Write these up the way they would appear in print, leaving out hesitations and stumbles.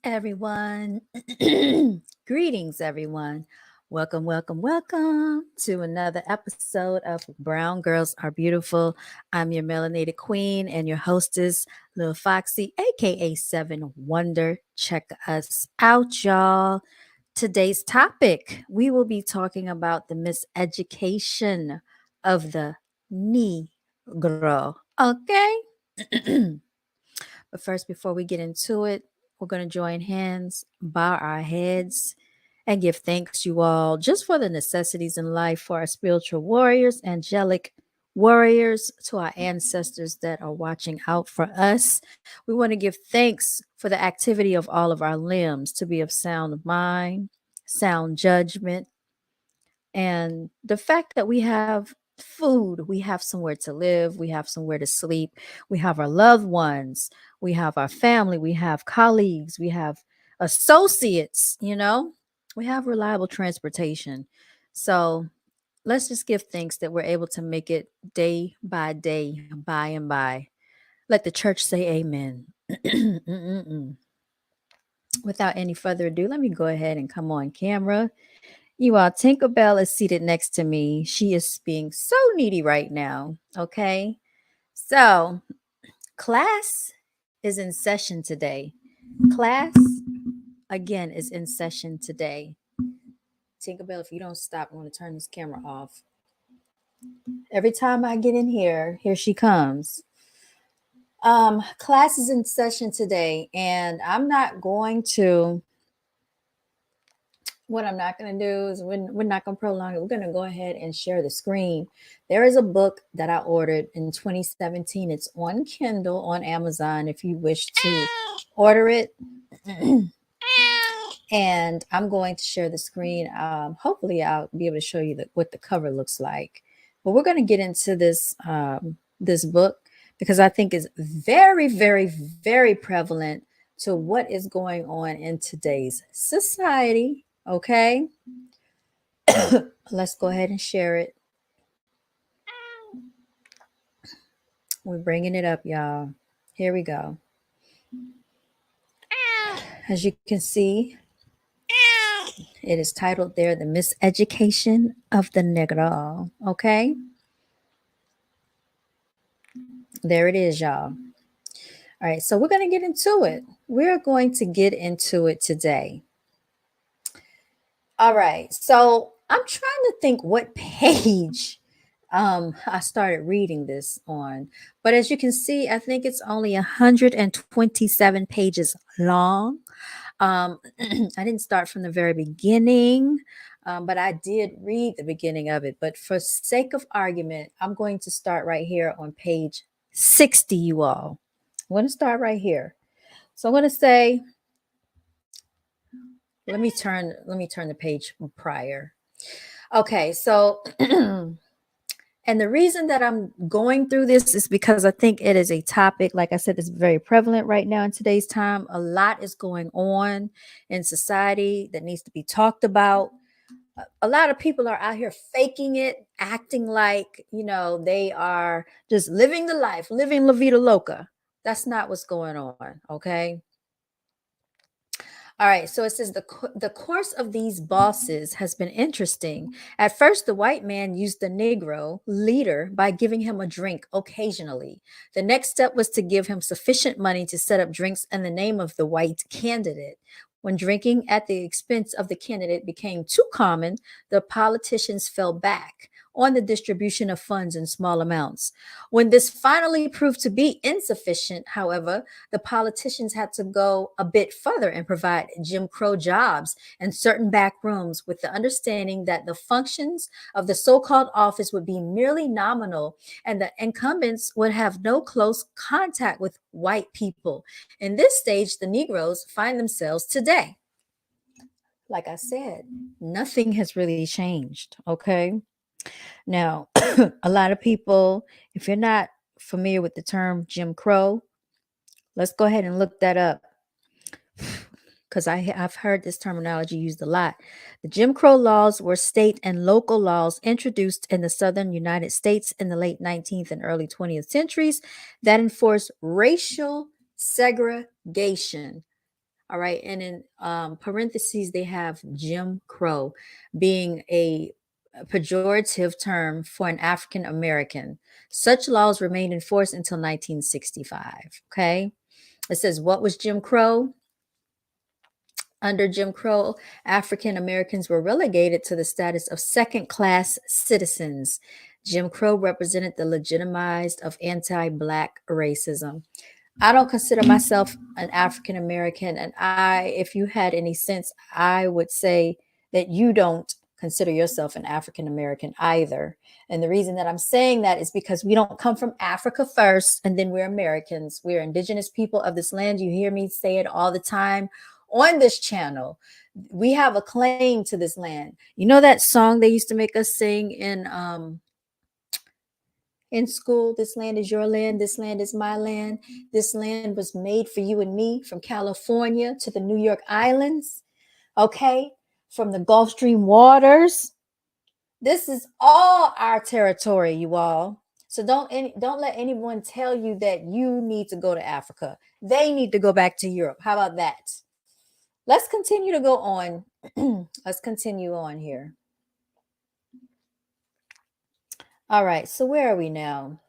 everyone. Greetings, everyone. Welcome to another episode of Brown Girls Are Beautiful. I'm your melanated queen and your hostess, Lil Foxy, aka Seven Wonder. Check us out, y'all. Today's topic, we will be talking about the miseducation of the Negro. Okay? But first, before we get into it, we're going to join hands, bow our heads, and give thanks, you all, just for the necessities in life, for our spiritual warriors, angelic warriors, to our ancestors that are watching out for us. We want to give thanks for the activity of all of our limbs, to be of sound mind, sound judgment, and the fact that we have food, we have somewhere to live, we have somewhere to sleep, we have our loved ones, we have our family, we have colleagues, we have associates, we have reliable transportation. So let's just give thanks that we're able to make it day by day, by and by. Let the church say amen. Without any further ado, let me go ahead and come on camera. You all, Tinkerbell is seated next to me. She is being so needy right now. Okay. So, class is in session today. Class, again, is in session today. Tinkerbell, if you don't stop, I'm going to turn this camera off. Every time I get in here she comes. Class is in session today, and I'm not going to. What I'm not going to do is we're not going to prolong it. We're going to go ahead and share the screen. There is a book that I ordered in 2017. It's on Kindle on Amazon if you wish to order it. And I'm going to share the screen. Hopefully, I'll be able to show you what the cover looks like. But we're going to get into this book because I think it's very, very, very prevalent to what is going on in today's society. Okay. Let's go ahead and share it. We're bringing it up, y'all. Here we go. As you can see, it is titled there, The Miseducation of the Negro. Okay. There it is, y'all. All right. So we're going to get into it. We're going to get into it today. All right. So I'm trying to think what page I started reading this on. But as you can see, I think it's only 127 pages long. I didn't start from the very beginning, but I did read the beginning of it. But for sake of argument, I'm going to start right here on page 60, you all. I'm going to start right here. So I'm going to say, let me turn the page prior. Okay, so and the reason that I'm going through this is because I think it is a topic, like I said, is very prevalent right now in today's time. A lot is going on in society that needs to be talked about. A lot of people are out here faking it, acting like, they are just living the life, living La Vida Loca. That's not what's going on, okay? All right, so it says the course of these bosses has been interesting. At first, the white man used the Negro leader by giving him a drink occasionally. The next step was to give him sufficient money to set up drinks in the name of the white candidate. When drinking at the expense of the candidate became too common, the politicians fell back on the distribution of funds in small amounts. When this finally proved to be insufficient, however, the politicians had to go a bit further and provide Jim Crow jobs and certain back rooms with the understanding that the functions of the so-called office would be merely nominal and the incumbents would have no close contact with white people. In this stage, the Negroes find themselves today. Like I said, nothing has really changed, okay? Now, a lot of people, if you're not familiar with the term Jim Crow, let's go ahead and look that up because I've heard this terminology used a lot. The Jim Crow laws were state and local laws introduced in the southern United States in the late 19th and early 20th centuries that enforced racial segregation. All right. And in parentheses, they have Jim Crow being a pejorative term for an African American. Such laws remained in force until 1965. Okay. It says, what was Jim Crow? Under Jim Crow, African Americans were relegated to the status of second class citizens. Jim Crow represented the legitimized of anti Black racism. I don't consider myself an African American. And if you had any sense, I would say that you don't consider yourself an African American either. And the reason that I'm saying that is because we don't come from Africa first and then we're Americans. We're indigenous people of this land. You hear me say it all the time on this channel. We have a claim to this land. You know that song they used to make us sing in school? This land is your land. This land is my land. This land was made for you and me, from California to the New York Islands. Okay. From the Gulf Stream waters. This is all our territory, you all. So don't let anyone tell you that you need to go to Africa. They need to go back to Europe. How about that? Let's continue to go on. Let's continue on here. All right. So where are we now?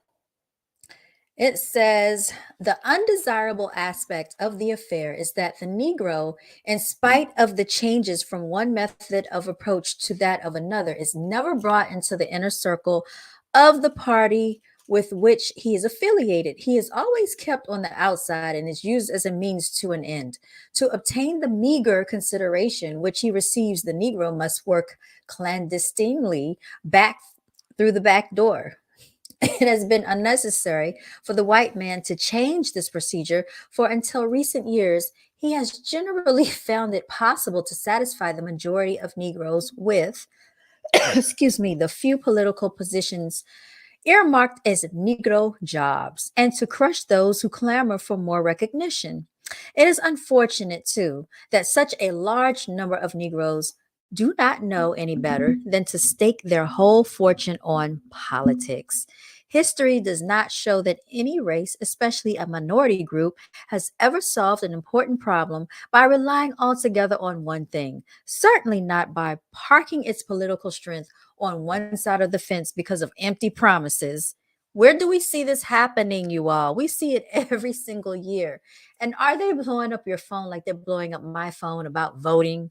It says the undesirable aspect of the affair is that the Negro, in spite of the changes from one method of approach to that of another, is never brought into the inner circle of the party with which he is affiliated. He is always kept on the outside and is used as a means to an end. To obtain the meager consideration which he receives, the Negro must work clandestinely back through the back door. It has been unnecessary for the white man to change this procedure, for until recent years, he has generally found it possible to satisfy the majority of Negroes with, excuse me, the few political positions earmarked as Negro jobs, and to crush those who clamor for more recognition. It is unfortunate, too, that such a large number of Negroes do not know any better than to stake their whole fortune on politics. History does not show that any race, especially a minority group, has ever solved an important problem by relying altogether on one thing, certainly not by parking its political strength on one side of the fence because of empty promises. Where do we see this happening, you all? We see it every single year. And are they blowing up your phone like they're blowing up my phone about voting?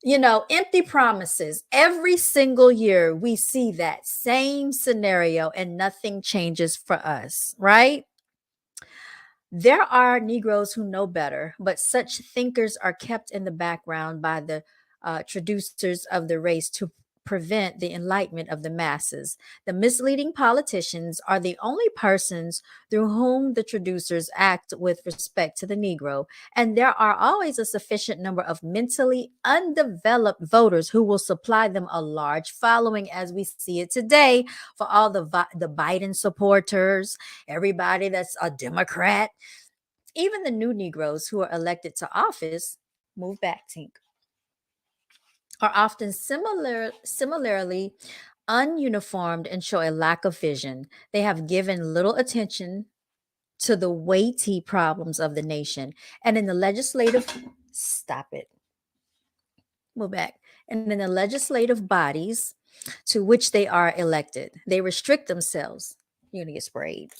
Empty promises. Every single year, we see that same scenario and nothing changes for us, right? There are Negroes who know better, but such thinkers are kept in the background by the traducers of the race to prevent the enlightenment of the masses. The misleading politicians are the only persons through whom the traducers act with respect to the Negro, and there are always a sufficient number of mentally undeveloped voters who will supply them a large following, as we see it today, for all the Biden supporters, everybody that's a Democrat, even the new Negroes who are elected to office, move back, Tink, are often similarly ununiformed and show a lack of vision. They have given little attention to the weighty problems of the nation. And in the legislative, stop it, move back. And in the legislative bodies to which they are elected, they restrict themselves. You're going to get sprayed.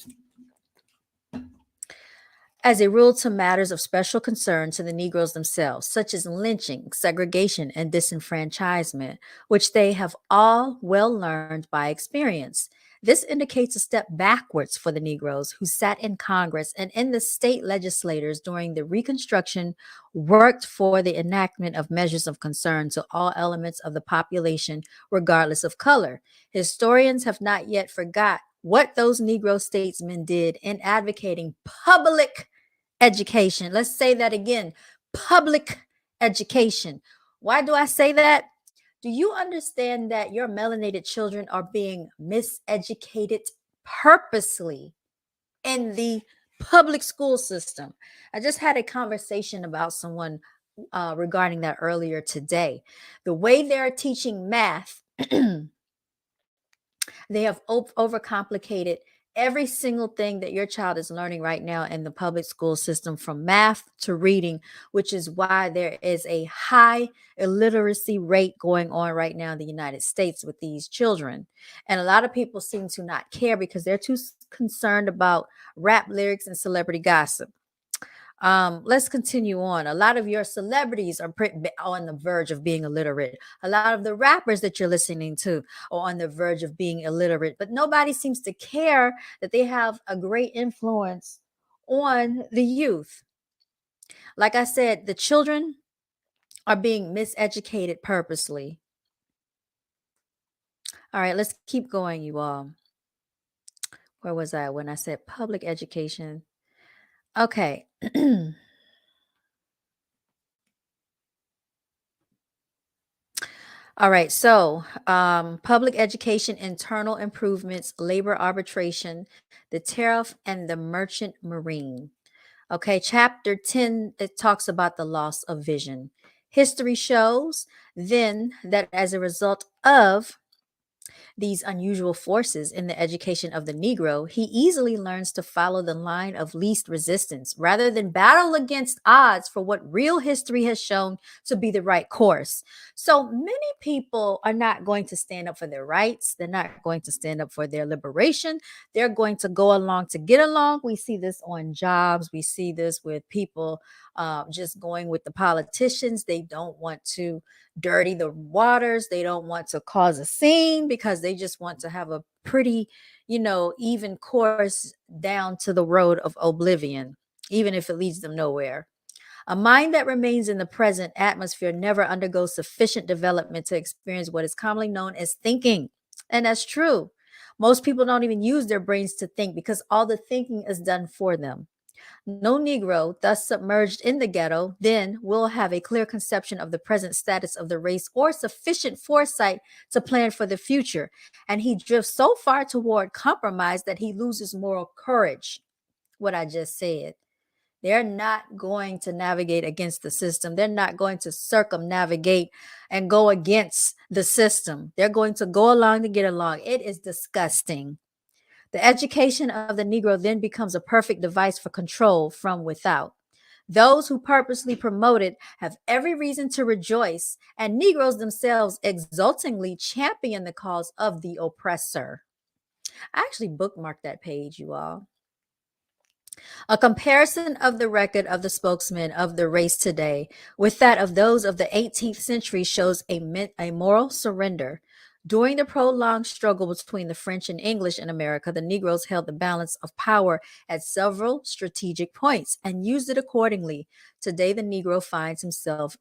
As a rule, to matters of special concern to the Negroes themselves, such as lynching, segregation, and disenfranchisement, which they have all well learned by experience. This indicates a step backwards for the Negroes who sat in Congress and in the state legislatures during the Reconstruction, worked for the enactment of measures of concern to all elements of the population, regardless of color. Historians have not yet forgot what those Negro statesmen did in advocating public education. Let's say that again, public education. Why do I say that? Do you understand that your melanated children are being miseducated purposely in the public school system? I just had a conversation about someone regarding that earlier today. The way they're teaching math, they have overcomplicated every single thing that your child is learning right now in the public school system, from math to reading, which is why there is a high illiteracy rate going on right now in the United States with these children. And a lot of people seem to not care because they're too concerned about rap lyrics and celebrity gossip. Let's continue on. A lot of your celebrities are on the verge of being illiterate. A lot of the rappers that you're listening to are on the verge of being illiterate, but nobody seems to care that they have a great influence on the youth. Like I said, the children are being miseducated purposely. All right, let's keep going, you all. Where was I when I said public education? Okay. All right, so public education, internal improvements, labor arbitration, the tariff, and the merchant marine. Okay, chapter 10, it talks about the loss of vision. History shows then that as a result of these unusual forces in the education of the Negro, he easily learns to follow the line of least resistance rather than battle against odds for what real history has shown to be the right course. So many people are not going to stand up for their rights. They're not going to stand up for their liberation. They're going to go along to get along. We see this on jobs. We see this with people just going with the politicians. They don't want to dirty the waters. They don't want to cause a scene because they just want to have a pretty, even course down to the road of oblivion, even if it leads them nowhere. A mind that remains in the present atmosphere never undergoes sufficient development to experience what is commonly known as thinking. And that's true. Most people don't even use their brains to think because all the thinking is done for them. No Negro, thus submerged in the ghetto, then will have a clear conception of the present status of the race or sufficient foresight to plan for the future. And he drifts so far toward compromise that he loses moral courage. What I just said. They're not going to navigate against the system. They're not going to circumnavigate and go against the system. They're going to go along to get along. It is disgusting. The education of the Negro then becomes a perfect device for control from without. Those who purposely promote it have every reason to rejoice, and Negroes themselves exultingly champion the cause of the oppressor. I actually bookmarked that page, you all. A comparison of the record of the spokesmen of the race today with that of those of the 18th century shows a moral surrender. During the prolonged struggle between the French and English in America, the Negroes held the balance of power at several strategic points and used it accordingly. Today, the Negro finds himself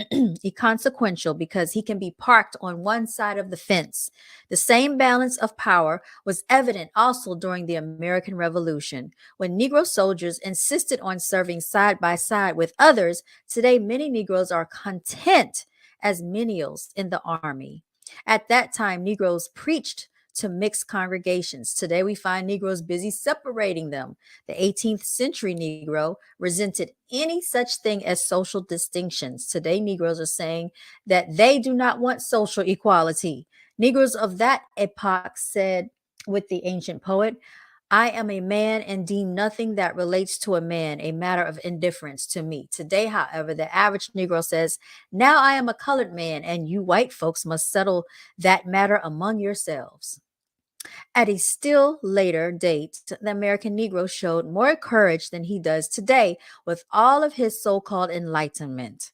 inconsequential because he can be parked on one side of the fence. The same balance of power was evident also during the American Revolution. When Negro soldiers insisted on serving side by side with others, today many Negroes are content as menials in the army. At that time, Negroes preached to mixed congregations. Today, we find Negroes busy separating them. The 18th century Negro resented any such thing as social distinctions. Today, Negroes are saying that they do not want social equality. Negroes of that epoch said with the ancient poet, I am a man and deem nothing that relates to a man a matter of indifference to me. Today, however, the average Negro says, now I am a colored man and you white folks must settle that matter among yourselves. At a still later date, the American Negro showed more courage than he does today with all of his so-called enlightenment.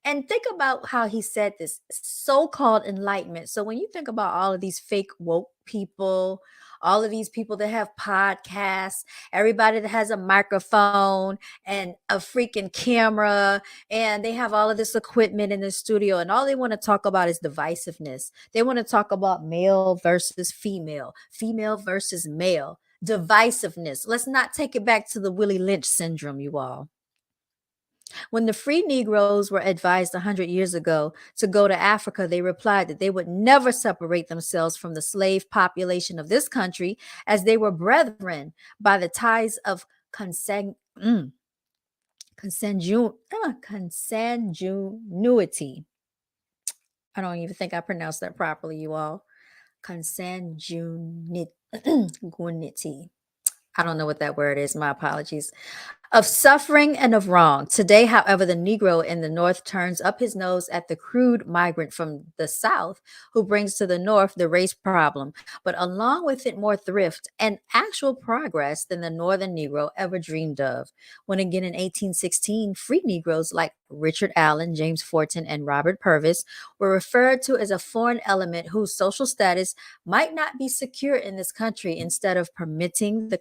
And think about how he said this so-called enlightenment. So when you think about all of these fake woke people, all of these people that have podcasts, everybody that has a microphone and a freaking camera, and they have all of this equipment in the studio, and all they want to talk about is divisiveness. They want to talk about male versus female, female versus male, divisiveness. Let's not take it back to the Willie Lynch syndrome, you all. When the free Negroes were advised 100 years ago to go to Africa, they replied that they would never separate themselves from the slave population of this country, as they were brethren by the ties of consanguinity. I don't even think I pronounced that properly, you all. consanguinity. I don't know what that word is. My apologies. Of suffering and of wrong. Today, however, the Negro in the North turns up his nose at the crude migrant from the South who brings to the North the race problem, but along with it more thrift and actual progress than the Northern Negro ever dreamed of. When again in 1816, free Negroes like Richard Allen, James Forten, and Robert Purvis were referred to as a foreign element whose social status might not be secure in this country instead of permitting the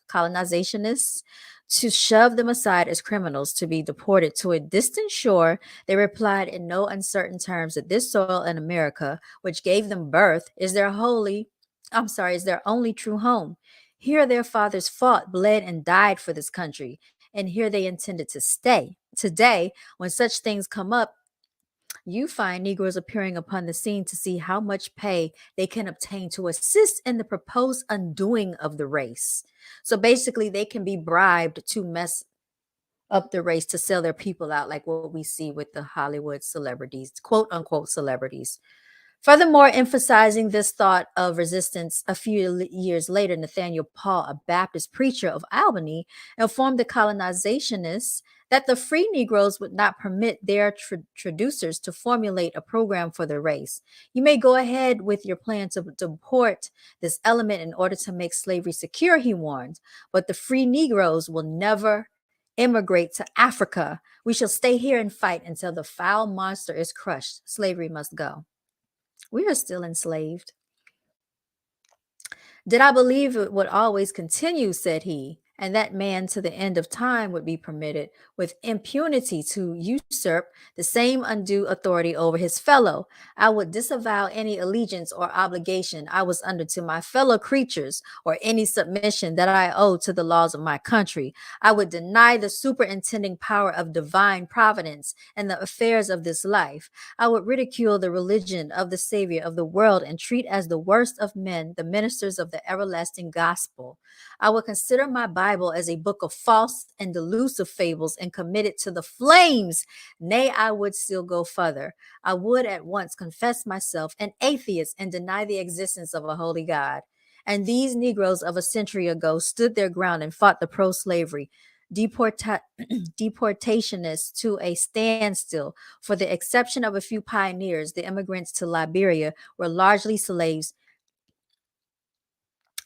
colonizationists to shove them aside as criminals to be deported to a distant shore, they replied in no uncertain terms that this soil in America, which gave them birth, is their only true home. Here their fathers fought, bled, and died for this country, and here they intended to stay. Today, when such things come up, you find Negroes appearing upon the scene to see how much pay they can obtain to assist in the proposed undoing of the race. So basically, they can be bribed to mess up the race to sell their people out, like what we see with the Hollywood celebrities, quote unquote celebrities. Furthermore, emphasizing this thought of resistance, a few years later, Nathaniel Paul, a Baptist preacher of Albany, informed the colonizationists that the free Negroes would not permit their traducers to formulate a program for the race. You may go ahead with your plan to deport this element in order to make slavery secure, he warned, but the free Negroes will never immigrate to Africa. We shall stay here and fight until the foul monster is crushed. Slavery must go. We are still enslaved. Did I believe it would always continue, said he, and that man to the end of time would be permitted with impunity to usurp the same undue authority over his fellow? I would disavow any allegiance or obligation I was under to my fellow creatures or any submission that I owe to the laws of my country. I would deny the superintending power of divine providence in the affairs of this life. I would ridicule the religion of the Savior of the world and treat as the worst of men the ministers of the everlasting gospel. I would consider my Bible as a book of false and delusive fables and commit it to the flames. Nay, I would still go further. I would at once confess myself an atheist and deny the existence of a holy God. And these Negroes of a century ago stood their ground and fought the pro slavery deportationists to a standstill. For the exception of a few pioneers, the immigrants to Liberia were largely slaves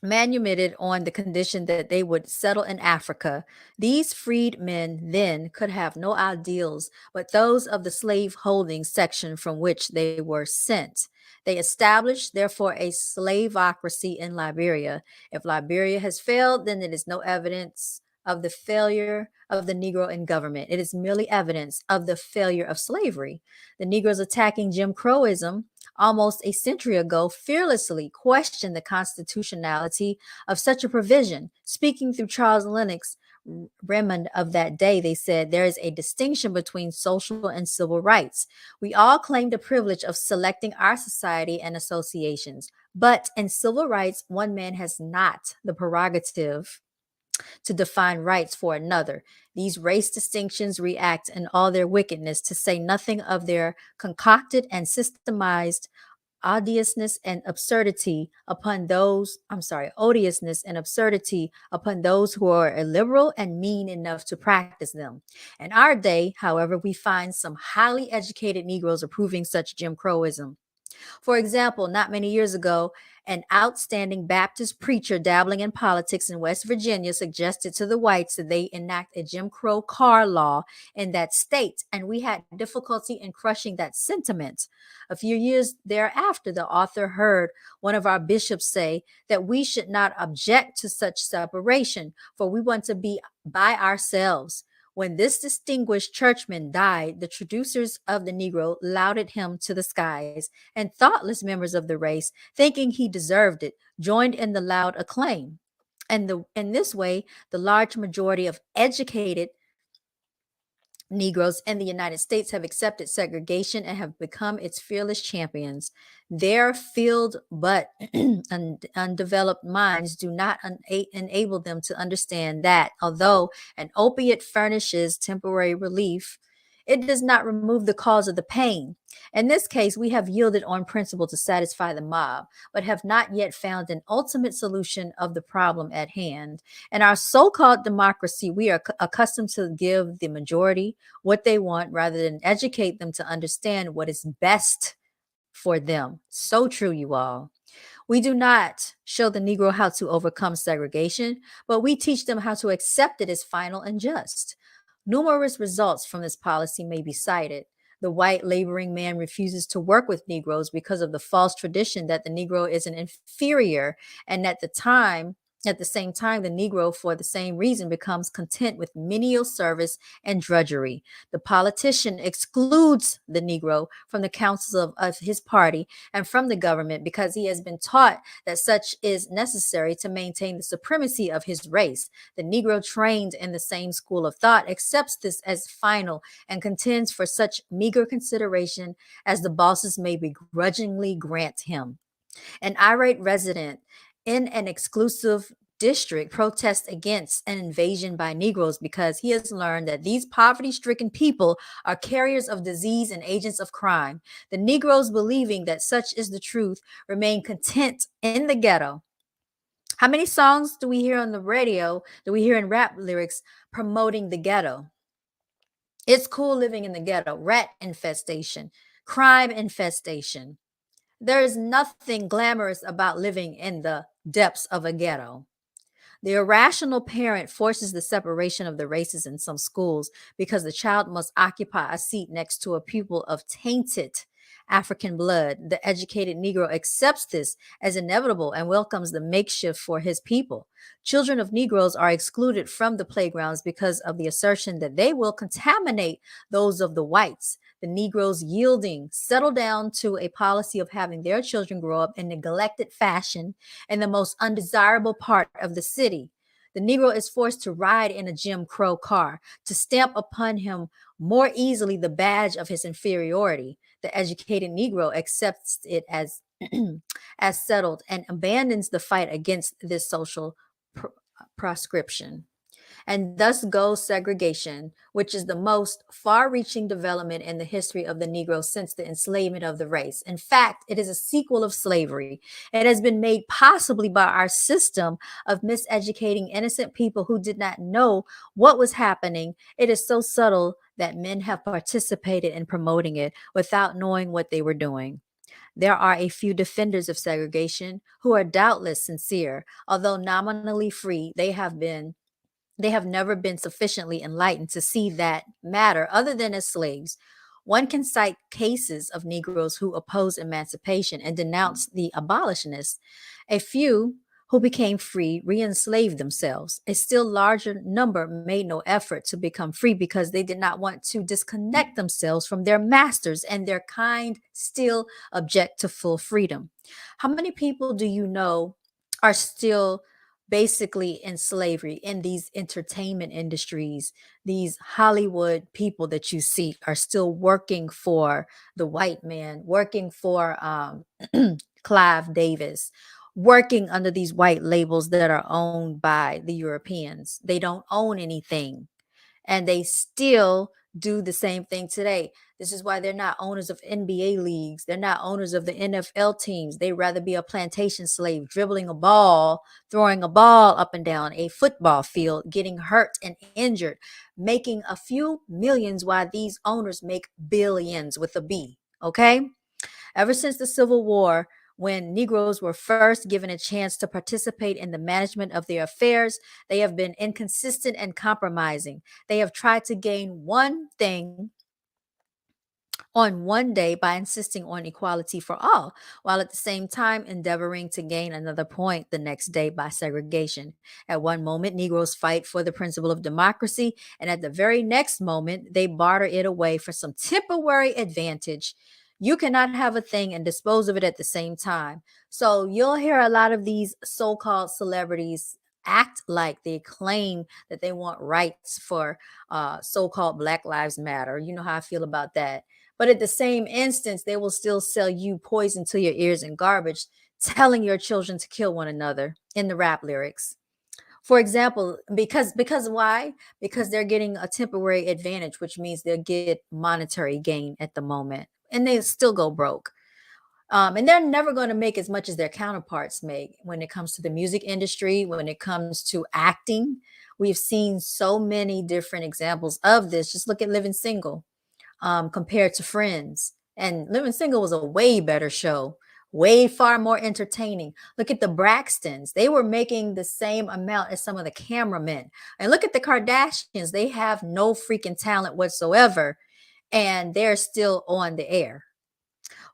manumitted on the condition that they would settle in Africa. These freed men then could have no ideals but those of the slave holding section from which they were sent. They established, therefore, a slaveocracy in Liberia. If Liberia has failed, then it is no evidence of the failure of the Negro in government. It is merely evidence of the failure of slavery. The Negroes attacking Jim Crowism almost a century ago fearlessly questioned the constitutionality of such a provision. Speaking through Charles Lennox Remond of that day, they said there is a distinction between social and civil rights. We all claim the privilege of selecting our society and associations, but in civil rights, one man has not the prerogative to define rights for another. These race distinctions react in all their wickedness, to say nothing of their concocted and systemized odiousness and absurdity upon those who are illiberal and mean enough to practice them. In our day, however, we find some highly educated Negroes approving such Jim Crowism. For example, not many years ago, an outstanding Baptist preacher dabbling in politics in West Virginia suggested to the whites that they enact a Jim Crow car law in that state, and we had difficulty in crushing that sentiment. A few years thereafter, the author heard one of our bishops say that we should not object to such separation, for we want to be by ourselves. When this distinguished churchman died, the traducers of the Negro lauded him to the skies, and thoughtless members of the race, thinking he deserved it, joined in the loud acclaim. And in this way, the large majority of educated Negroes in the United States have accepted segregation and have become its fearless champions. Their filled but undeveloped minds do not enable them to understand that although an opiate furnishes temporary relief, It does not remove the cause of the pain. In this case, we have yielded on principle to satisfy the mob, but have not yet found an ultimate solution of the problem at hand. In our so called democracy, we are accustomed to give the majority what they want rather than educate them to understand what is best for them. So true, you all. We do not show the Negro how to overcome segregation, but we teach them how to accept it as final and just. Numerous results from this policy may be cited. The white laboring man refuses to work with Negroes because of the false tradition that the Negro is an inferior, and at the same time, the Negro, for the same reason, becomes content with menial service and drudgery. The politician excludes the Negro from the councils of his party and from the government because he has been taught that such is necessary to maintain the supremacy of his race. The Negro trained in the same school of thought accepts this as final and contends for such meager consideration as the bosses may begrudgingly grant him. An irate resident in an exclusive district protests against an invasion by Negroes because he has learned that these poverty stricken people are carriers of disease and agents of crime. The Negroes, believing that such is the truth, remain content in the ghetto. How many songs do we hear on the radio, do we hear in rap lyrics promoting the ghetto? It's cool living in the ghetto, rat infestation, crime infestation. There is nothing glamorous about living in the depths of a ghetto. The irrational parent forces the separation of the races in some schools because the child must occupy a seat next to a pupil of tainted African blood. The educated Negro accepts this as inevitable and welcomes the makeshift for his people. Children of Negroes are excluded from the playgrounds because of the assertion that they will contaminate those of the whites. The Negroes, yielding, settle down to a policy of having their children grow up in neglected fashion in the most undesirable part of the city. The Negro is forced to ride in a Jim Crow car, to stamp upon him more easily the badge of his inferiority. The educated Negro accepts it as, as settled and abandons the fight against this social proscription. And thus goes segregation, which is the most far reaching development in the history of the Negro since the enslavement of the race. In fact, it is a sequel of slavery. It has been made possibly by our system of miseducating innocent people who did not know what was happening. It is so subtle that men have participated in promoting it without knowing what they were doing. There are a few defenders of segregation who are doubtless sincere. Although nominally free, they have never been sufficiently enlightened to see that matter other than as slaves. One can cite cases of Negroes who opposed emancipation and denounced the abolitionists. A few who became free re enslaved themselves. A still larger number made no effort to become free because they did not want to disconnect themselves from their masters, and their kind still object to full freedom. How many people do you know are still basically in slavery in these entertainment industries? These Hollywood people that you see are still working for the white man, working for Clive Davis, working under these white labels that are owned by the Europeans. They don't own anything, and they still do the same thing today. This is why they're not owners of NBA leagues. They're not owners of the NFL teams. They rather be a plantation slave, dribbling a ball, throwing a ball up and down a football field, getting hurt and injured, making a few millions while these owners make billions with a B. Okay? Ever since the Civil War, when Negroes were first given a chance to participate in the management of their affairs, they have been inconsistent and compromising. They have tried to gain one thing on one day by insisting on equality for all, while at the same time endeavoring to gain another point the next day by segregation. At one moment, Negroes fight for the principle of democracy, and at the very next moment, they barter it away for some temporary advantage. You cannot have a thing and dispose of it at the same time. So you'll hear a lot of these so called celebrities act like they claim that they want rights for so called Black Lives Matter. You know how I feel about that. But at the same instance, they will still sell you poison to your ears and garbage, telling your children to kill one another in the rap lyrics. For example, because why? Because they're getting a temporary advantage, which means they'll get monetary gain at the moment, and they still go broke. And they're never going to make as much as their counterparts make when it comes to the music industry, when it comes to acting. We've seen so many different examples of this. Just look at Living Single compared to Friends. And Living Single was a way better show, way far more entertaining. Look at the Braxtons. They were making the same amount as some of the cameramen. And look at the Kardashians. They have no freaking talent whatsoever, and they're still on the air.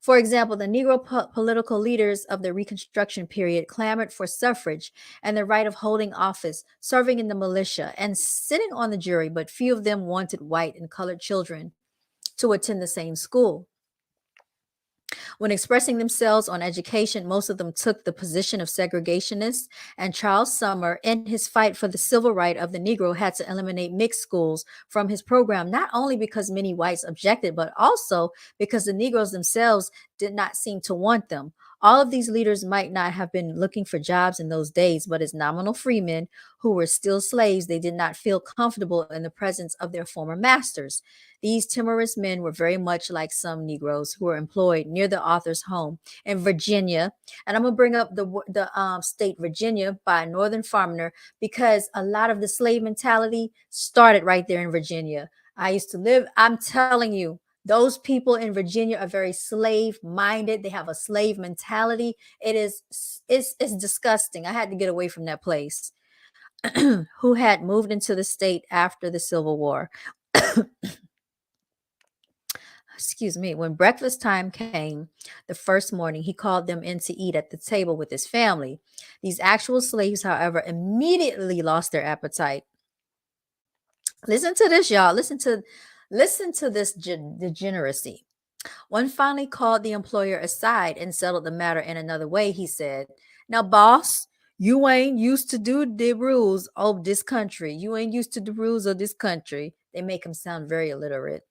For example, the Negro political leaders of the Reconstruction period clamored for suffrage and the right of holding office, serving in the militia, and sitting on the jury, but few of them wanted white and colored children to attend the same school. When expressing themselves on education, most of them took the position of segregationists, and Charles Sumner, in his fight for the civil right of the Negro, had to eliminate mixed schools from his program, not only because many whites objected, but also because the Negroes themselves did not seem to want them. All of these leaders might not have been looking for jobs in those days, but as nominal freemen who were still slaves, they did not feel comfortable in the presence of their former masters. These timorous men were very much like some Negroes who were employed near the author's home in Virginia. And I'm going to bring up the state Virginia by a Northern farmer because a lot of the slave mentality started right there in Virginia. I used to live, I'm telling you, those people in Virginia are very slave minded. They have a slave mentality. It's disgusting. I had to get away from that place. Who had moved into the state after the Civil War. Excuse me, when breakfast time came the first morning, he called them in to eat at the table with his family. These actual slaves, however, immediately lost their appetite. Listen to this, y'all. Listen to this degeneracy. One finally called the employer aside and settled the matter in another way. He said, "Now, boss, you ain't used to do the rules of this country. You ain't used to the rules of this country." They make him sound very illiterate.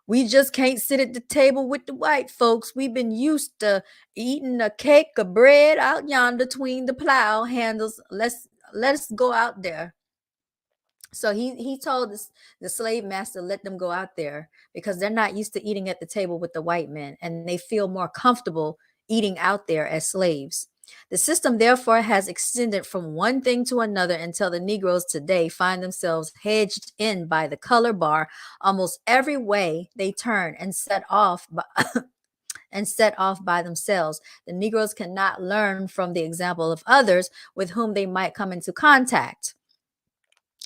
"We just can't sit at the table with the white folks. We've been used to eating a cake of bread out yonder between the plow handles. Let's go out there." So he told the slave master, let them go out there because they're not used to eating at the table with the white men, and they feel more comfortable eating out there as slaves. The system therefore has extended from one thing to another until the Negroes today find themselves hedged in by the color bar almost every way they turn and set off by, and set off by themselves. The Negroes cannot learn from the example of others with whom they might come into contact.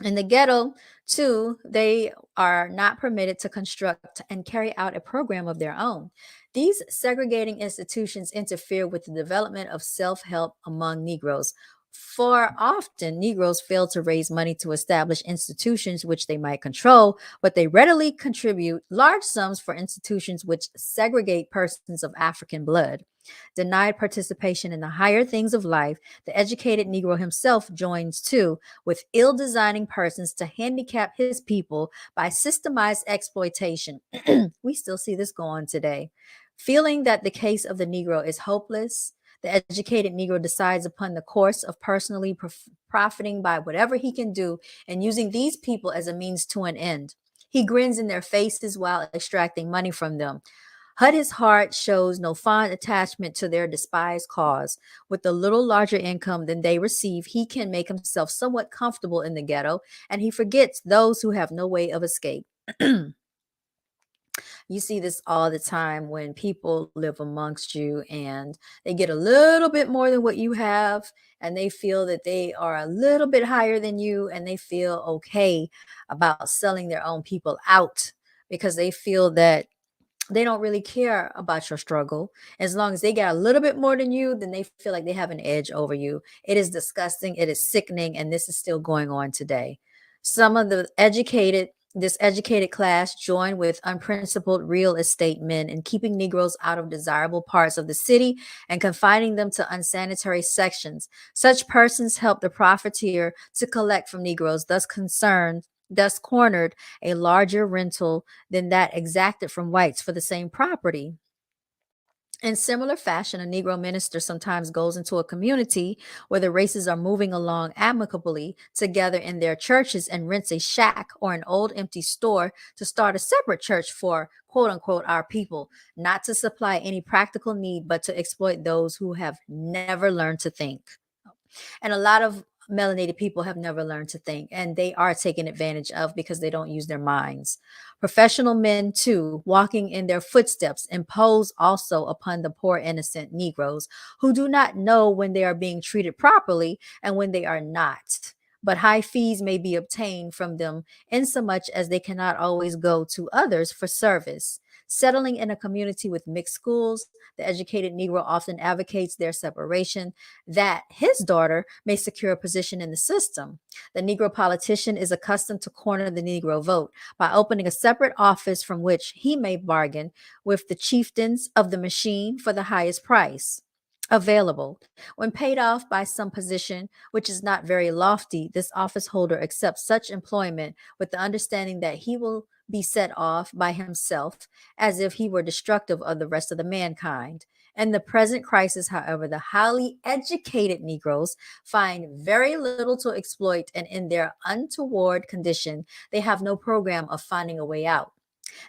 In the ghetto, too, they are not permitted to construct and carry out a program of their own. These segregating institutions interfere with the development of self help among Negroes. For often, Negroes fail to raise money to establish institutions which they might control, but they readily contribute large sums for institutions which segregate persons of African blood. Denied participation in the higher things of life, the educated Negro himself joins too with ill designing persons to handicap his people by systemized exploitation. We still see this go on today. Feeling that the case of the Negro is hopeless, the educated Negro decides upon the course of personally profiting by whatever he can do and using these people as a means to an end. He grins in their faces while extracting money from them. Hut his heart shows no fond attachment to their despised cause. With a little larger income than they receive, he can make himself somewhat comfortable in the ghetto, and he forgets those who have no way of escape. You see this all the time when people live amongst you and they get a little bit more than what you have, and they feel that they are a little bit higher than you, and they feel okay about selling their own people out because they feel that they don't really care about your struggle. As long as they get a little bit more than you, then they feel like they have an edge over you. It is disgusting. It is sickening. And this is still going on today. Some of this educated class join with unprincipled real estate men in keeping Negroes out of desirable parts of the city and confining them to unsanitary sections. Such persons help the profiteer to collect from Negroes, thus cornered a larger rental than that exacted from whites for the same property. In similar fashion, a Negro minister sometimes goes into a community where the races are moving along amicably together in their churches and rents a shack or an old empty store to start a separate church for quote unquote our people, not to supply any practical need, but to exploit those who have never learned to think. And a lot of melanated people have never learned to think, and they are taken advantage of because they don't use their minds. Professional men, too, walking in their footsteps, impose also upon the poor innocent Negroes who do not know when they are being treated properly and when they are not. But high fees may be obtained from them insomuch as they cannot always go to others for service. Settling in a community with mixed schools, the educated Negro often advocates their separation that his daughter may secure a position in the system. The Negro politician is accustomed to corner the Negro vote by opening a separate office from which he may bargain with the chieftains of the machine for the highest price available. When paid off by some position which is not very lofty, this office holder accepts such employment with the understanding that he will be set off by himself as if he were destructive of the rest of the mankind. In the present crisis, however, the highly educated Negroes find very little to exploit, and in their untoward condition, they have no program of finding a way out.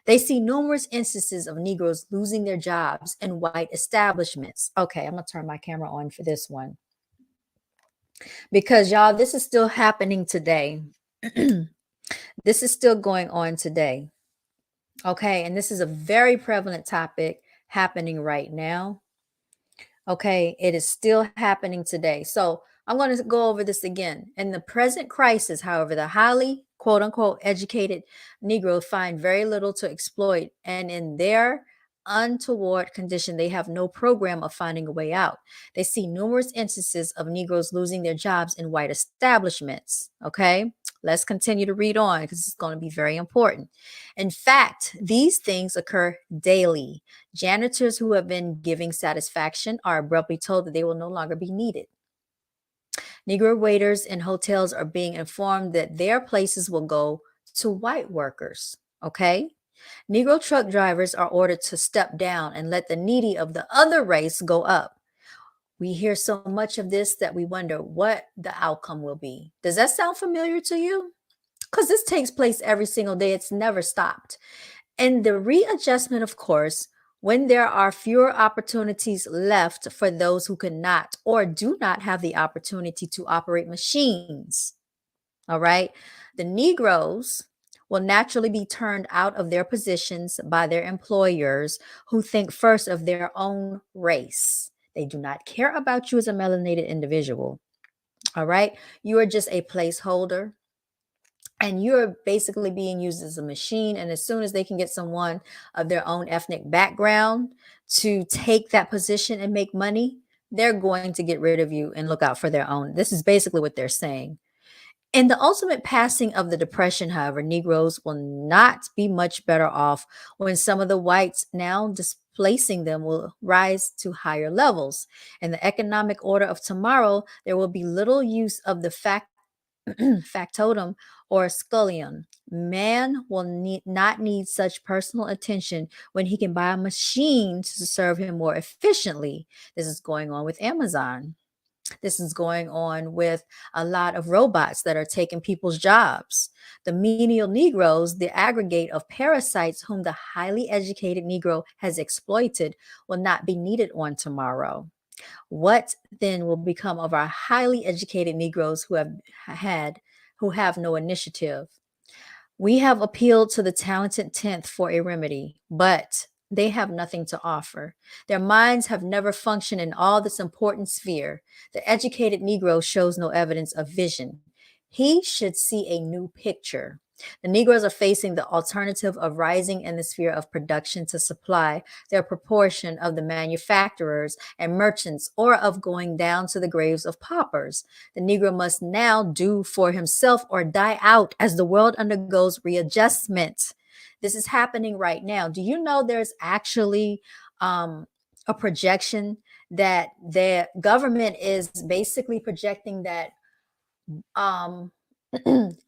They see numerous instances of Negroes losing their jobs in white establishments. Okay, I'm going to turn my camera on for this one because, y'all, this is still happening today. This is still going on today. Okay, and this is a very prevalent topic happening right now. Okay, it is still happening today. So I'm going to go over this again. In the present crisis, however, the highly quote unquote educated Negroes find very little to exploit, and in their untoward condition, they have no program of finding a way out. They see numerous instances of Negroes losing their jobs in white establishments. Okay, let's continue to read on because it's going to be very important. In fact, these things occur daily. Janitors who have been giving satisfaction are abruptly told that they will no longer be needed. Negro waiters in hotels are being informed that their places will go to white workers. Okay? Negro truck drivers are ordered to step down and let the needy of the other race go up. We hear so much of this that we wonder what the outcome will be. Does that sound familiar to you? Because this takes place every single day, it's never stopped. And the readjustment, of course, when there are fewer opportunities left for those who cannot or do not have the opportunity to operate machines. All right. The Negroes will naturally be turned out of their positions by their employers who think first of their own race. They do not care about you as a melanated individual. All right. You are just a placeholder, and you're basically being used as a machine. And as soon as they can get someone of their own ethnic background to take that position and make money, they're going to get rid of you and look out for their own. This is basically what they're saying. In the ultimate passing of the Depression, however, Negroes will not be much better off when some of the whites now displacing them will rise to higher levels. In the economic order of tomorrow, there will be little use of the factotum or scullion. Man will not need such personal attention when he can buy a machine to serve him more efficiently. This is going on with Amazon. This is going on with a lot of robots that are taking people's jobs. The menial Negroes, the aggregate of parasites whom the highly educated Negro has exploited, will not be needed on tomorrow. What then will become of our highly educated Negroes who have no initiative? We have appealed to the talented 10th for a remedy, but they have nothing to offer. Their minds have never functioned in all this important sphere. The educated Negro shows no evidence of vision. He should see a new picture. The Negroes are facing the alternative of rising in the sphere of production to supply their proportion of the manufacturers and merchants, or of going down to the graves of paupers. The Negro must now do for himself or die out as the world undergoes readjustment. This is happening right now. Do you know there's actually a projection that the government is basically projecting that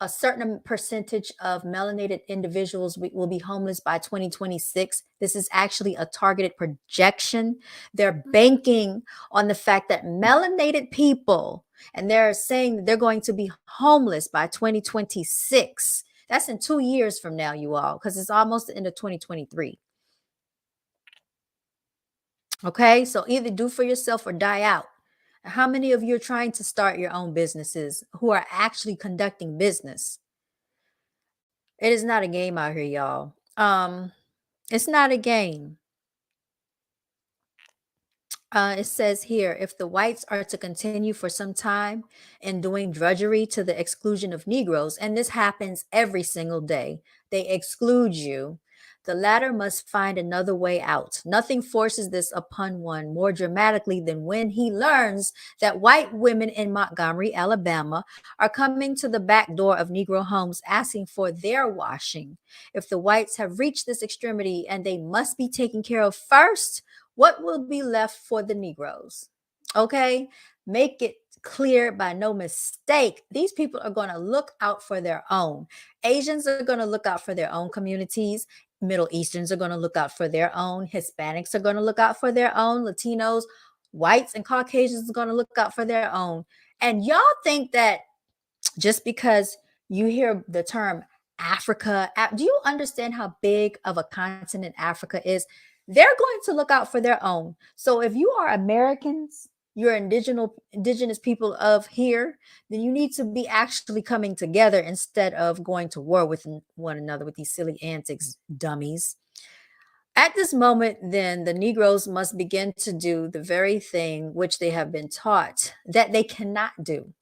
A certain percentage of melanated individuals will be homeless by 2026. This is actually a targeted projection. They're banking on the fact that melanated people, and they're saying that they're going to be homeless by 2026. That's in 2 years from now, you all, because it's almost the end of 2023. Okay, so either do for yourself or die out. How many of you are trying to start your own businesses who are actually conducting business? It is not a game out here, y'all. It's not a game. It says here, if the whites are to continue for some time in doing drudgery to the exclusion of Negroes, and this happens every single day, they exclude you. The latter must find another way out. Nothing forces this upon one more dramatically than when he learns that white women in Montgomery, Alabama, are coming to the back door of Negro homes asking for their washing. If the whites have reached this extremity and they must be taken care of first, what will be left for the Negroes? Okay, make it clear by no mistake. These people are going to look out for their own. Asians are going to look out for their own communities. Middle Easterns are going to look out for their own. Hispanics are going to look out for their own. Latinos, whites, and Caucasians are going to look out for their own. And y'all think that just because you hear the term Africa, do you understand how big of a continent Africa is? They're going to look out for their own. So if you are Americans, you're indigenous people of here, then you need to be actually coming together instead of going to war with one another with these silly antics, dummies. At this moment, then, the Negroes must begin to do the very thing which they have been taught that they cannot do.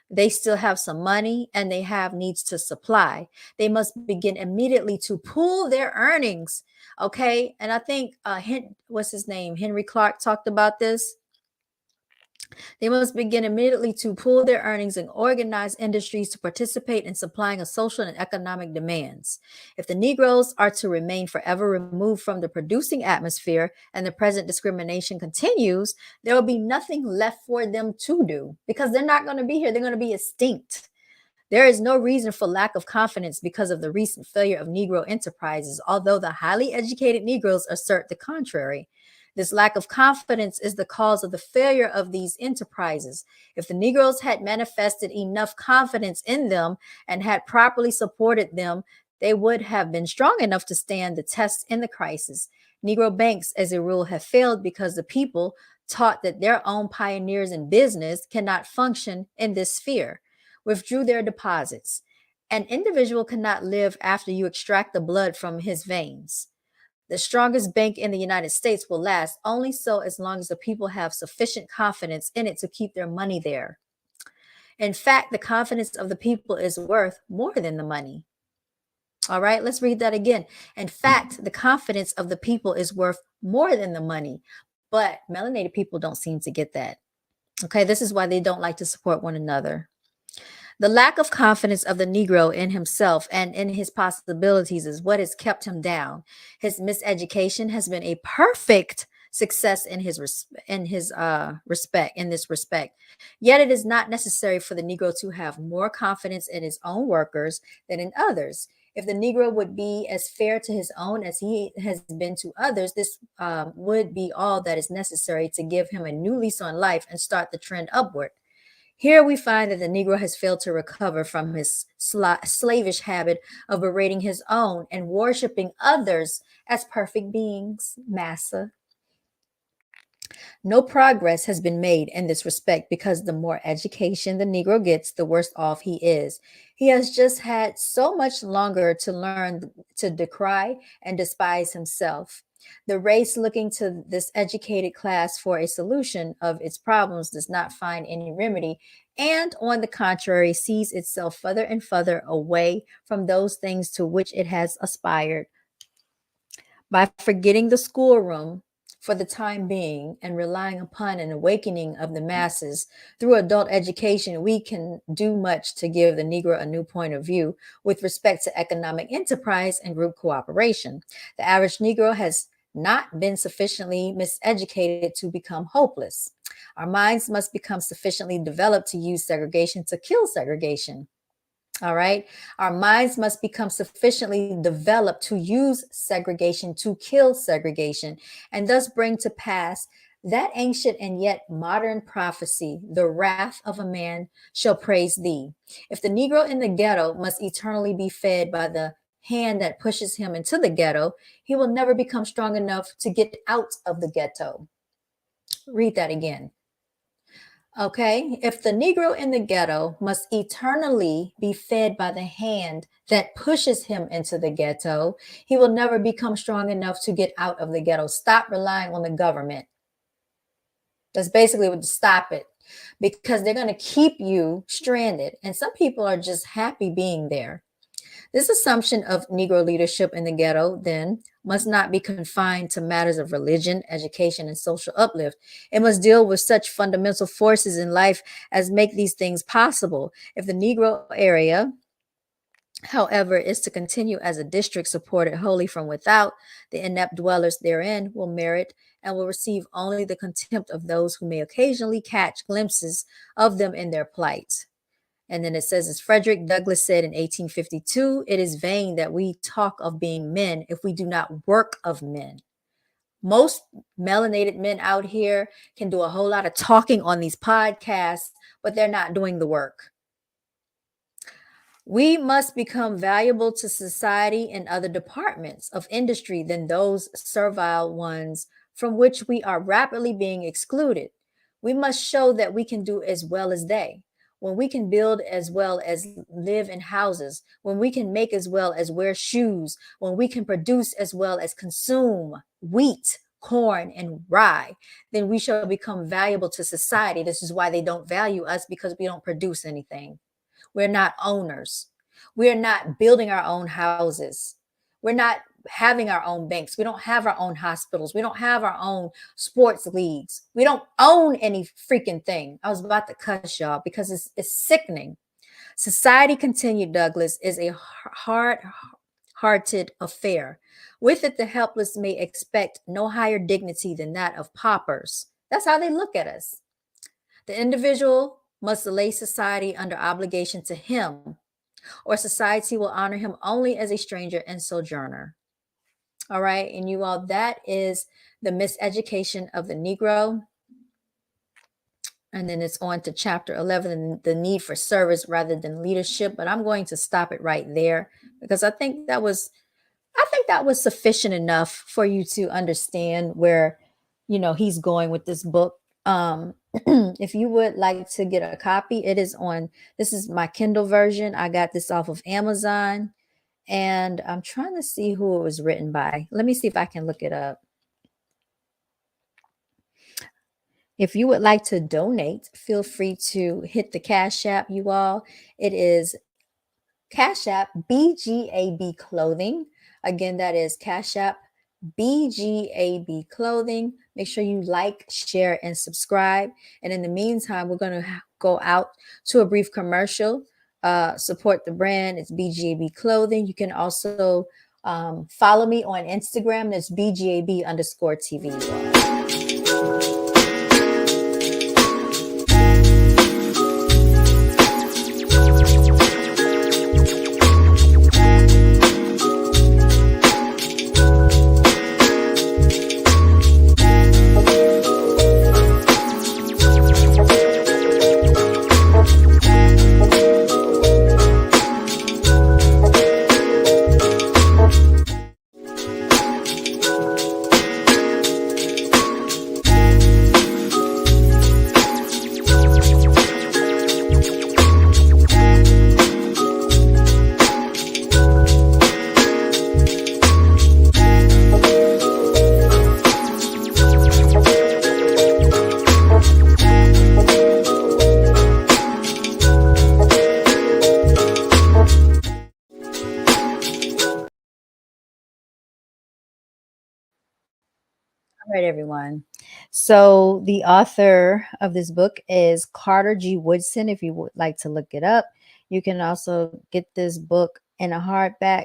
They still have some money and they have needs to supply. They must begin immediately to pool their earnings. Okay. And I think, what's his name? Henry Clark talked about this. They must begin immediately to pool their earnings and organize industries to participate in supplying a social and economic demands. If the Negroes are to remain forever removed from the producing atmosphere and the present discrimination continues, there will be nothing left for them to do because they're not going to be here. They're going to be extinct. There is no reason for lack of confidence because of the recent failure of Negro enterprises, although the highly educated Negroes assert the contrary. This lack of confidence is the cause of the failure of these enterprises. If the Negroes had manifested enough confidence in them and had properly supported them, they would have been strong enough to stand the test in the crisis. Negro banks, as a rule, have failed because the people, taught that their own pioneers in business cannot function in this sphere, withdrew their deposits. An individual cannot live after you extract the blood from his veins. The strongest bank in the United States will last only so as long as the people have sufficient confidence in it to keep their money there. In fact, the confidence of the people is worth more than the money. All right, let's read that again. In fact, the confidence of the people is worth more than the money. But melanated people don't seem to get that. Okay, this is why they don't like to support one another. The lack of confidence of the Negro in himself and in his possibilities is what has kept him down. His miseducation has been a perfect success in his respect. Yet it is not necessary for the Negro to have more confidence in his own workers than in others. If the Negro would be as fair to his own as he has been to others, this would be all that is necessary to give him a new lease on life and start the trend upward. Here we find that the Negro has failed to recover from his slavish habit of berating his own and worshiping others as perfect beings. Massa. No progress has been made in this respect because the more education the Negro gets, the worse off he is. He has just had so much longer to learn to decry and despise himself. The race looking to this educated class for a solution of its problems does not find any remedy, and on the contrary, sees itself further and further away from those things to which it has aspired. By forgetting the schoolroom for the time being and relying upon an awakening of the masses through adult education, we can do much to give the Negro a new point of view with respect to economic enterprise and group cooperation. The average Negro has not been sufficiently miseducated to become hopeless. Our minds must become sufficiently developed to use segregation to kill segregation. All right. Our minds must become sufficiently developed to use segregation to kill segregation and thus bring to pass that ancient and yet modern prophecy, the wrath of a man shall praise thee. If the Negro in the ghetto must eternally be fed by the hand that pushes him into the ghetto, he will never become strong enough to get out of the ghetto. Read that again. Okay, if the Negro in the ghetto must eternally be fed by the hand that pushes him into the ghetto, he will never become strong enough to get out of the ghetto. Stop relying on the government. That's basically what, stop it, because they're going to keep you stranded. And some people are just happy being there. This assumption of Negro leadership in the ghetto, then, must not be confined to matters of religion, education, and social uplift. It must deal with such fundamental forces in life as make these things possible. If the Negro area, however, is to continue as a district supported wholly from without, the inept dwellers therein will merit and will receive only the contempt of those who may occasionally catch glimpses of them in their plight. And then it says, as Frederick Douglass said in 1852, it is vain that we talk of being men if we do not work of men. Most melanated men out here can do a whole lot of talking on these podcasts, but they're not doing the work. We must become valuable to society in other departments of industry than those servile ones from which we are rapidly being excluded. We must show that we can do as well as they. When we can build as well as live in houses, when we can make as well as wear shoes, when we can produce as well as consume wheat, corn, and rye, then we shall become valuable to society. This is why they don't value us, because we don't produce anything. We're not owners. We're not building our own houses. We're not having our own banks. We don't have our own hospitals. We don't have our own sports leagues. We don't own any freaking thing. I was about to cuss y'all because it's sickening. Society, continued Douglas, is a hard-hearted affair. With it, the helpless may expect no higher dignity than that of paupers. That's how they look at us. The individual must lay society under obligation to him, or society will honor him only as a stranger and sojourner. All right. And you all, that is the miseducation of the Negro. And then it's on to chapter 11, the need for service rather than leadership. But I'm going to stop it right there because I think that was sufficient enough for you to understand where, he's going with this book. If you would like to get a copy, this is my Kindle version. I got this off of Amazon, and I'm trying to see who it was written by. Let me see if I can look it up. If you would like to donate, feel free to hit the Cash App, you all. It is Cash App BGAB Clothing. Again, that is Cash App BGAB Clothing. Make sure you like, share, and subscribe. And in the meantime, we're going to go out to a brief commercial. Support the brand. It's BGAB Clothing. You can also follow me on Instagram. That's BGAB_TV. All right, everyone. So the author of this book is Carter G. Woodson. If you would like to look it up, you can also get this book in a hardback,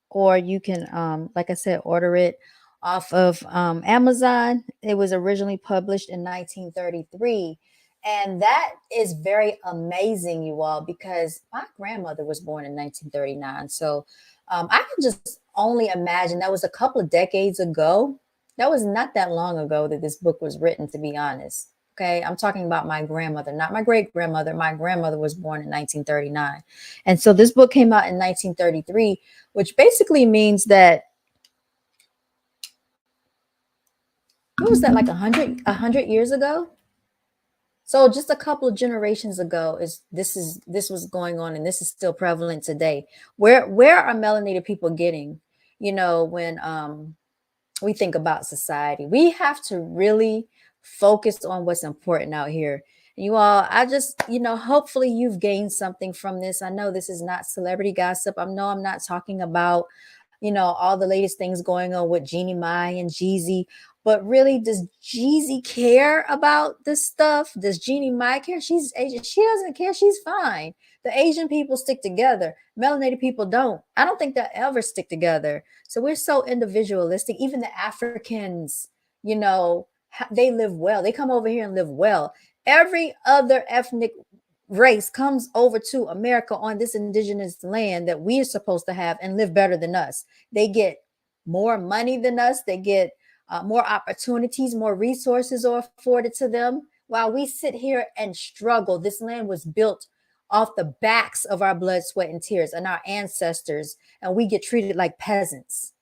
or you can, like I said, order it off of Amazon. It was originally published in 1933, And that is very amazing, you all, because my grandmother was born in 1939. So I can just only imagine that was a couple of decades ago. That was not that long ago that this book was written, to be honest. Okay. I'm talking about my grandmother, not my great grandmother. My grandmother was born in 1939. And so this book came out in 1933, which basically means that, what was that, like a hundred years ago? So just a couple of generations ago this was going on, and this is still prevalent today. Where are melanated people getting? When we think about society, we have to really focus on what's important out here. And you all, I just, hopefully you've gained something from this. I know this is not celebrity gossip. I know I'm not talking about, all the latest things going on with Jeannie Mai and Jeezy. But really, does Jeezy care about this stuff? Does Jeannie Mai care? She's Asian. She doesn't care. She's fine. The Asian people stick together. Melanated people don't. I don't think they'll ever stick together. So we're so individualistic. Even the Africans, they live well. They come over here and live well. Every other ethnic race comes over to America on this indigenous land that we are supposed to have and live better than us. They get more money than us. They get more opportunities, more resources are afforded to them. While we sit here and struggle, this land was built off the backs of our blood, sweat, and tears and our ancestors, and we get treated like peasants.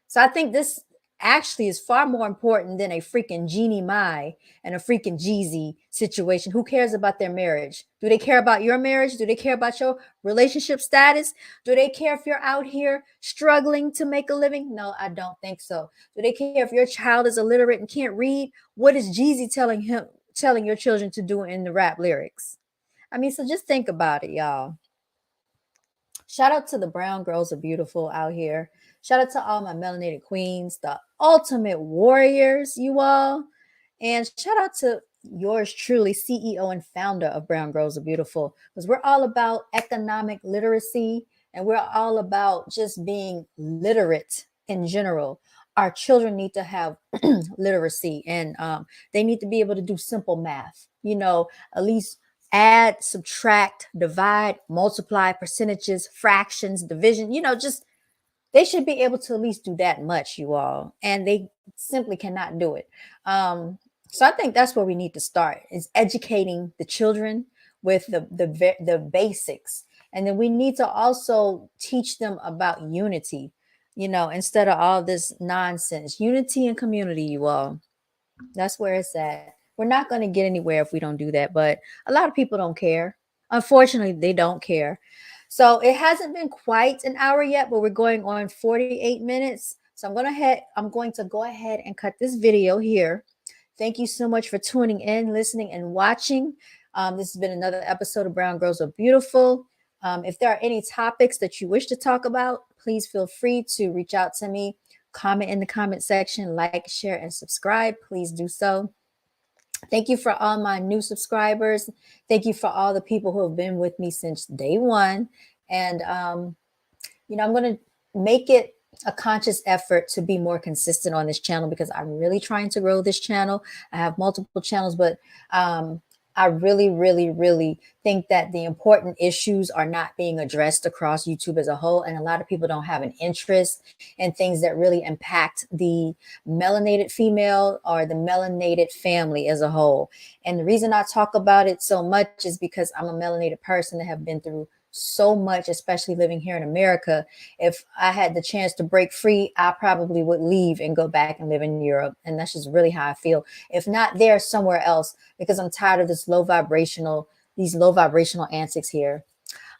So I think this actually is far more important than a freaking Jeannie Mai and a freaking Jeezy situation. Who cares about their marriage? Do they care about your marriage? Do they care about your relationship status? Do they care if you're out here struggling to make a living? No, I don't think so. Do they care if your child is illiterate and can't read? What is Jeezy telling your children to do in the rap lyrics? I mean, so just think about it, y'all. Shout out to the brown girls are beautiful out here. Shout out to all my melanated queens, the ultimate warriors, you all. And shout out to yours truly, CEO and founder of Brown Girls Are Beautiful, because we're all about economic literacy and we're all about just being literate in general. Our children need to have literacy, and they need to be able to do simple math, at least add, subtract, divide, multiply, percentages, fractions, division, just they should be able to at least do that much, you all. And they simply cannot do it. So I think that's where we need to start, is educating the children with the basics. And then we need to also teach them about unity, instead of all this nonsense. Unity and community, you all. That's where it's at. We're not going to get anywhere if we don't do that. But a lot of people don't care. Unfortunately, they don't care. So it hasn't been quite an hour yet, but we're going on 48 minutes. So I'm going to go ahead and cut this video here. Thank you so much for tuning in, listening, and watching. This has been another episode of Brown Girls Are Beautiful. If there are any topics that you wish to talk about, please feel free to reach out to me. Comment in the comment section, like, share, and subscribe. Please do so. Thank you for all my new subscribers. Thank you for all the people who have been with me since day one. And, I'm going to make it a conscious effort to be more consistent on this channel, because I'm really trying to grow this channel. I have multiple channels, but I really, really, really think that the important issues are not being addressed across YouTube as a whole. And a lot of people don't have an interest in things that really impact the melanated female or the melanated family as a whole. And the reason I talk about it so much is because I'm a melanated person that have been through so much, especially living here in America. If I had the chance to break free, I probably would leave and go back and live in Europe. And that's just really how I feel. If not there, somewhere else, because I'm tired of these low vibrational antics here.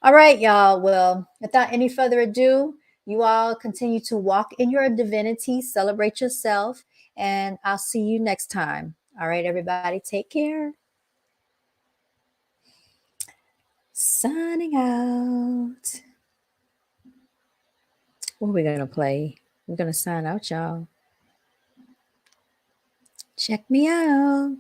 All right, y'all. Well, without any further ado, you all continue to walk in your divinity, celebrate yourself, and I'll see you next time. All right, everybody, take care. Signing out. What are we going to play? We're going to sign out, y'all. Check me out.